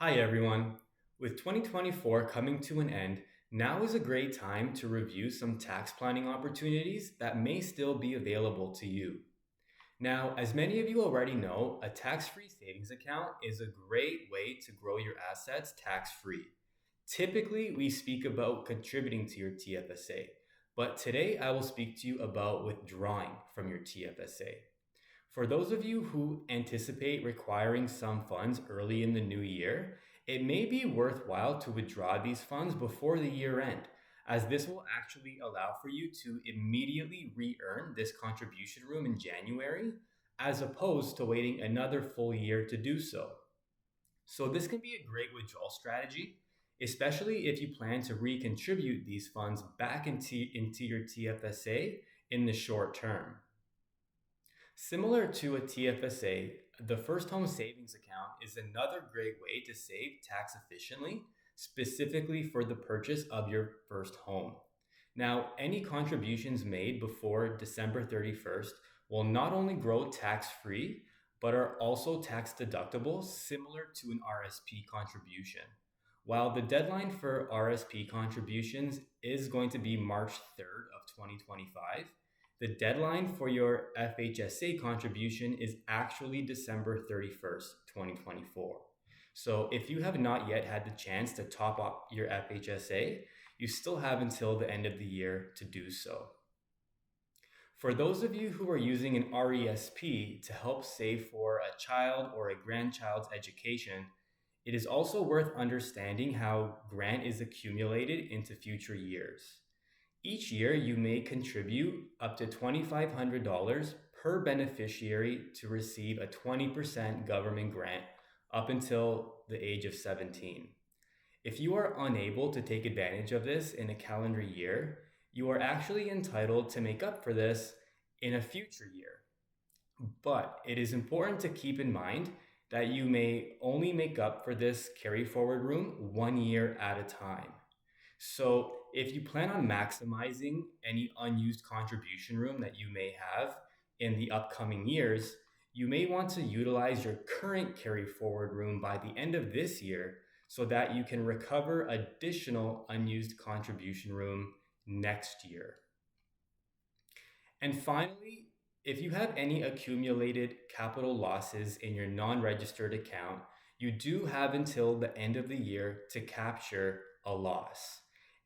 Hi everyone. With 2024 coming to an end, now is a great time to review some tax planning opportunities that may still be available to you. Now, as many of you already know, a tax free savings account is a great way to grow your assets tax free. Typically, we speak about contributing to your TFSA, but today I will speak to you about withdrawing from your TFSA. For those of you who anticipate requiring some funds early in the new year, it may be worthwhile to withdraw these funds before the year end, as this will actually allow for you to immediately re earn this contribution room in January, as opposed to waiting another full year to do so. So, this can be a great withdrawal strategy, especially if you plan to recontribute these funds back into your TFSA in the short term. Similar to a TFSA, the First Home Savings Account is another great way to save tax efficiently, specifically for the purchase of your first home. Now, any contributions made before December 31st will not only grow tax free, but are also tax deductible, similar to an RSP contribution. While the deadline for RSP contributions is going to be March 3rd of 2025, the deadline for your FHSA contribution is actually December 31st, 2024. So if you have not yet had the chance to top up your FHSA, you still have until the end of the year to do so. For those of you who are using an RESP to help save for a child or a grandchild's education, it is also worth understanding how grant is accumulated into future years. Each year, you may contribute up to $2,500 per beneficiary to receive a 20% government grant up until the age of 17. If you are unable to take advantage of this in a calendar year, you are actually entitled to make up for this in a future year. But it is important to keep in mind that you may only make up for this carry forward room 1 year at a time. So if you plan on maximizing any unused contribution room that you may have in the upcoming years, you may want to utilize your current carry forward room by the end of this year so that you can recover additional unused contribution room next year. And finally, if you have any accumulated capital losses in your non-registered account, you do have until the end of the year to capture a loss.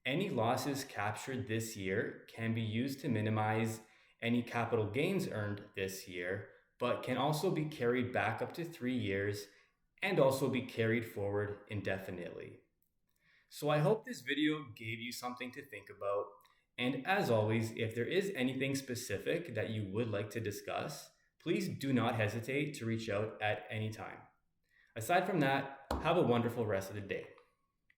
Any losses captured this year can be used to minimize any capital gains earned this year, but can also be carried back up to 3 years and also be carried forward indefinitely. So I hope this video gave you something to think about. And as always, if there is anything specific that you would like to discuss, please do not hesitate to reach out at any time. Aside from that, have a wonderful rest of the day.